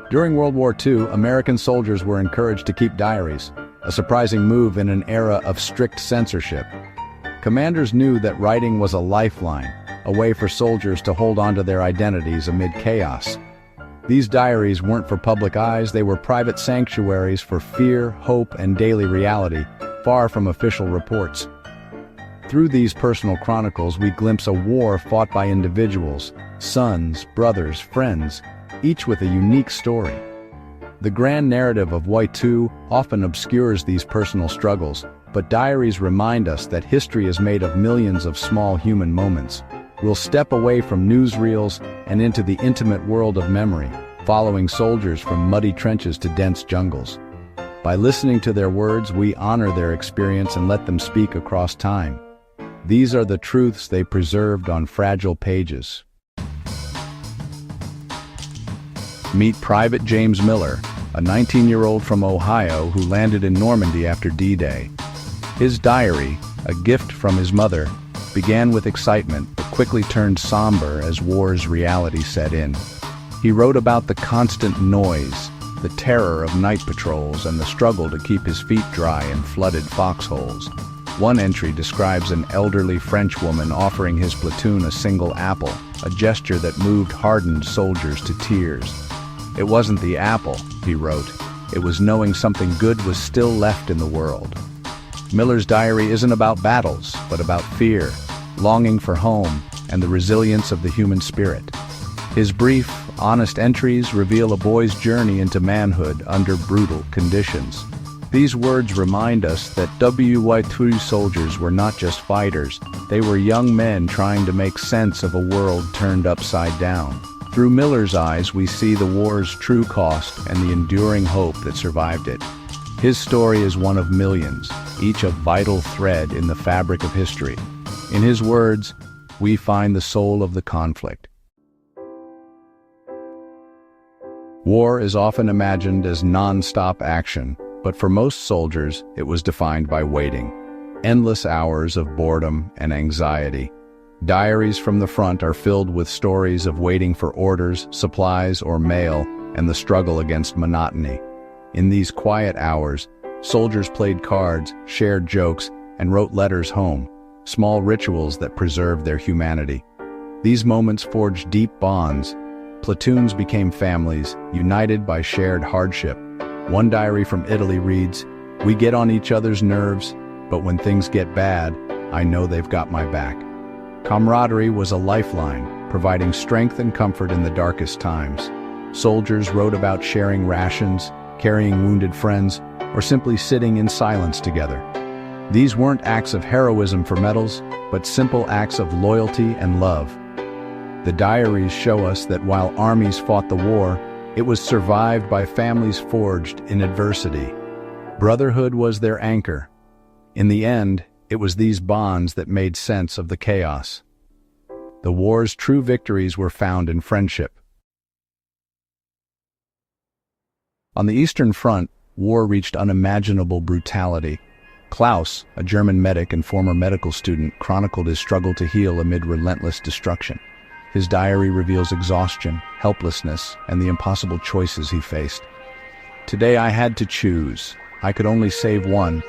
During World War II, American soldiers were encouraged to keep diaries, a surprising move in an era of strict censorship. Commanders knew that writing was a lifeline, a way for soldiers to hold on to their identities amid chaos. These diaries weren't for public eyes, they were private sanctuaries for fear, hope, and daily reality, far from official reports. Through these personal chronicles, we glimpse a war fought by individuals, sons, brothers, friends, each with a unique story. The grand narrative of WWII often obscures these personal struggles, but diaries remind us that history is made of millions of small human moments. We'll step away from newsreels and into the intimate world of memory, following soldiers from muddy trenches to dense jungles. By listening to their words, we honor their experience and let them speak across time. These are the truths they preserved on fragile pages. Meet Private James Miller, a 19-year-old from Ohio who landed in Normandy after D-Day. His diary, a gift from his mother, began with excitement but quickly turned somber as war's reality set in. He wrote about the constant noise, the terror of night patrols, and the struggle to keep his feet dry in flooded foxholes. One entry describes an elderly French woman offering his platoon a single apple, a gesture that moved hardened soldiers to tears. "It wasn't the apple," he wrote. "It was knowing something good was still left in the world." Miller's diary isn't about battles, but about fear, longing for home, and the resilience of the human spirit. His brief, honest entries reveal a boy's journey into manhood under brutal conditions. These words remind us that WWII soldiers were not just fighters, they were young men trying to make sense of a world turned upside down. Through Miller's eyes, we see the war's true cost and the enduring hope that survived it. His story is one of millions, each a vital thread in the fabric of history. In his words, we find the soul of the conflict. War is often imagined as non-stop action, but for most soldiers, it was defined by waiting. Endless hours of boredom and anxiety. Diaries from the front are filled with stories of waiting for orders, supplies, or mail, and the struggle against monotony. In these quiet hours, soldiers played cards, shared jokes, and wrote letters home, small rituals that preserved their humanity. These moments forged deep bonds. Platoons became families, united by shared hardship. One diary from Italy reads, "We get on each other's nerves, but when things get bad, I know they've got my back." Camaraderie was a lifeline, providing strength and comfort in the darkest times. Soldiers wrote about sharing rations, carrying wounded friends, or simply sitting in silence together. These weren't acts of heroism for medals, but simple acts of loyalty and love. The diaries show us that while armies fought the war, it was survived by families forged in adversity. Brotherhood was their anchor. In the end, it was these bonds that made sense of the chaos. The war's true victories were found in friendship. On the Eastern Front, war reached unimaginable brutality. Klaus, a German medic and former medical student, chronicled his struggle to heal amid relentless destruction. His diary reveals exhaustion, helplessness, and the impossible choices he faced. "Today I had to choose. I could only save one."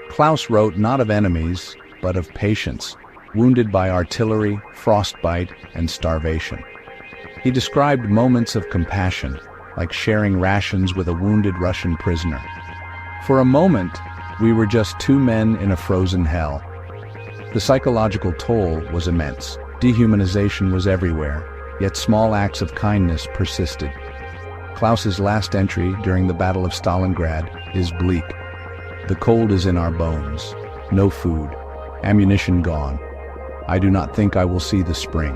Klaus wrote not of enemies, but of patience, wounded by artillery, frostbite, and starvation. He described moments of compassion, like sharing rations with a wounded Russian prisoner. "For a moment, we were just two men in a frozen hell." The psychological toll was immense. Dehumanization was everywhere, yet small acts of kindness persisted. Klaus's last entry during the Battle of Stalingrad is bleak. "The cold is in our bones. No food. Ammunition gone. I do not think I will see the spring."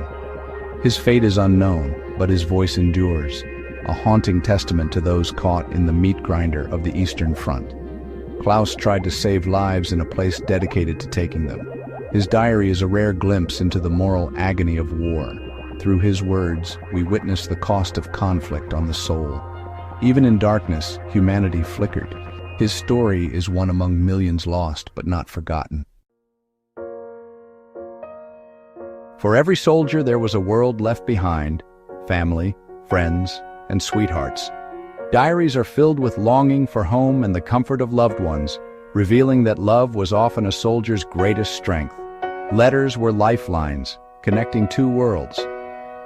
His fate is unknown, but his voice endures, a haunting testament to those caught in the meat grinder of the Eastern Front. Klaus tried to save lives in a place dedicated to taking them. His diary is a rare glimpse into the moral agony of war. Through his words, we witness the cost of conflict on the soul. Even in darkness, humanity flickered. His story is one among millions lost but not forgotten. For every soldier there was a world left behind, family, friends, and sweethearts. Diaries are filled with longing for home and the comfort of loved ones, revealing that love was often a soldier's greatest strength. Letters were lifelines, connecting two worlds.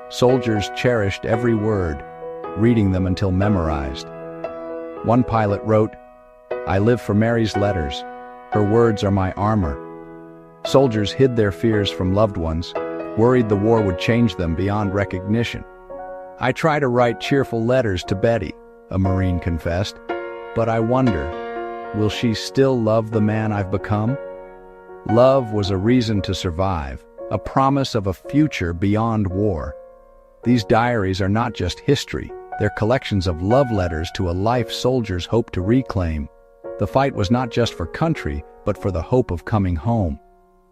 Soldiers cherished every word, reading them until memorized. One pilot wrote, "I live for Mary's letters. Her words are my armor." Soldiers hid their fears from loved ones, worried the war would change them beyond recognition. "I try to write cheerful letters to Betty," a Marine confessed, "but I wonder, will she still love the man I've become?" Love was a reason to survive, a promise of a future beyond war. These diaries are not just history, they're collections of love letters to a life soldiers hope to reclaim. The fight was not just for country, but for the hope of coming home.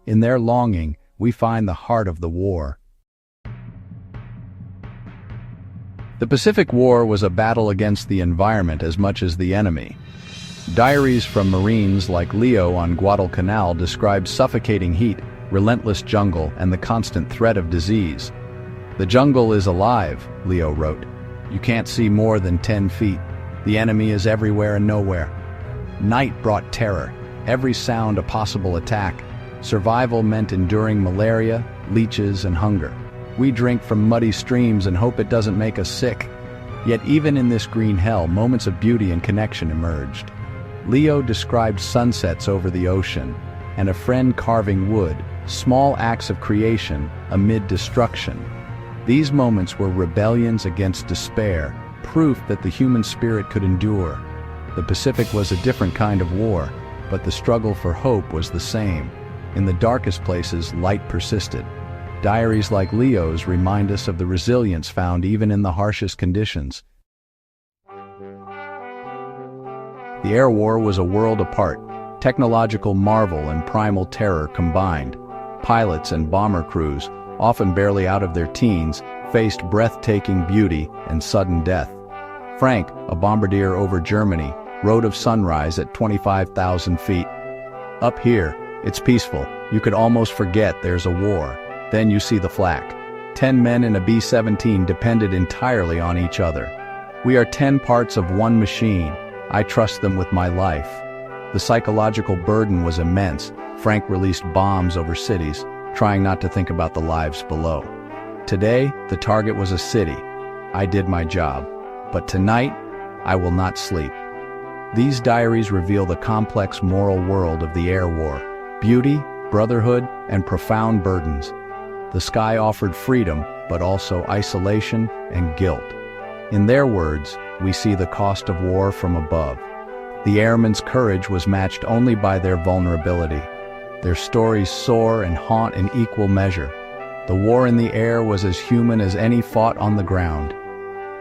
In their longing, we find the heart of the war. The Pacific War was a battle against the environment as much as the enemy. Diaries from Marines like Leo on Guadalcanal describe suffocating heat, relentless jungle, and the constant threat of disease. "The jungle is alive," Leo wrote. "You can't see more than 10 feet. The enemy is everywhere and nowhere." Night brought terror, every sound a possible attack. Survival meant enduring malaria, leeches, and hunger. We drink from muddy streams and hope it doesn't make us sick. Yet even in this green hell, moments of beauty and connection emerged. Leo described sunsets over the ocean, and a friend carving wood, small acts of creation amid destruction. These moments were rebellions against despair, proof that the human spirit could endure. The Pacific was a different kind of war, but the struggle for hope was the same. In the darkest places, light persisted. Diaries like Leo's remind us of the resilience found even in the harshest conditions. The air war was a world apart, technological marvel and primal terror combined. Pilots and bomber crews, often barely out of their teens, faced breathtaking beauty and sudden death. Frank, a bombardier over Germany, wrote of sunrise at 25,000 feet. "Up here, it's peaceful. You could almost forget there's a war. Then you see the flak. 10 men in a B-17 depended entirely on each other. We are 10 parts of one machine. I trust them with my life." The psychological burden was immense. Frank released bombs over cities, trying not to think about the lives below. Today, the target was a city. I did my job. But tonight, I will not sleep. These diaries reveal the complex moral world of the air war. Beauty, brotherhood, and profound burdens. The sky offered freedom, but also isolation and guilt. In their words, we see the cost of war from above. The airmen's courage was matched only by their vulnerability. Their stories soar and haunt in equal measure. The war in the air was as human as any fought on the ground.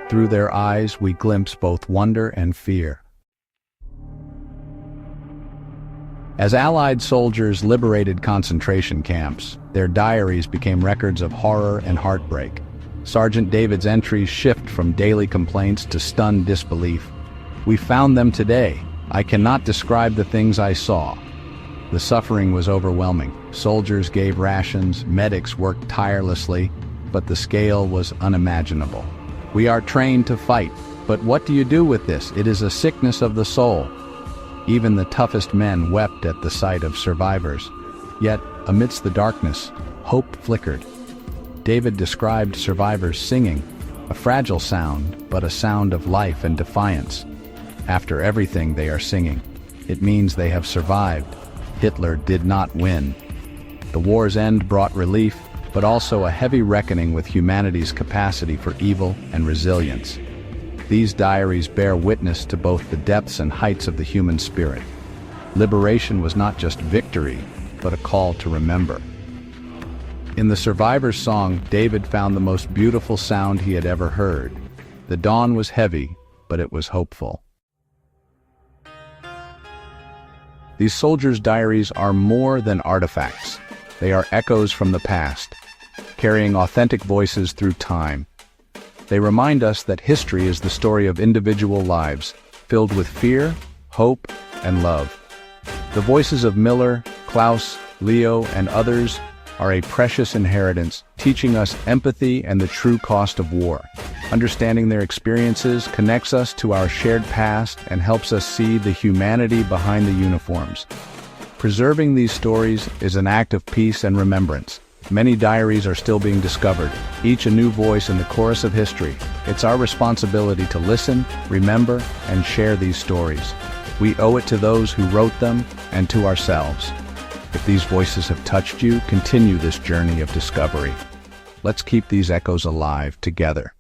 Through their eyes, we glimpse both wonder and fear. As Allied soldiers liberated concentration camps, their diaries became records of horror and heartbreak. Sergeant David's entries shift from daily complaints to stunned disbelief. "We found them today. I cannot describe the things I saw." The suffering was overwhelming. Soldiers gave rations, medics worked tirelessly, but the scale was unimaginable. "We are trained to fight, but what do you do with this? It is a sickness of the soul." Even the toughest men wept at the sight of survivors. Yet, amidst the darkness, hope flickered. David described survivors singing, a fragile sound, but a sound of life and defiance. After everything they are singing, it means they have survived. Hitler did not win. The war's end brought relief, but also a heavy reckoning with humanity's capacity for evil and resilience. These diaries bear witness to both the depths and heights of the human spirit. Liberation was not just victory, but a call to remember. In the survivor's song, David found the most beautiful sound he had ever heard. The dawn was heavy, but it was hopeful. These soldiers' diaries are more than artifacts. They are echoes from the past, carrying authentic voices through time. They remind us that history is the story of individual lives, filled with fear, hope, and love. The voices of Miller, Klaus, Leo, and others are a precious inheritance, teaching us empathy and the true cost of war. Understanding their experiences connects us to our shared past and helps us see the humanity behind the uniforms. Preserving these stories is an act of peace and remembrance. Many diaries are still being discovered, each a new voice in the chorus of history. It's our responsibility to listen, remember, and share these stories. We owe it to those who wrote them and to ourselves. If these voices have touched you, continue this journey of discovery. Let's keep these echoes alive together.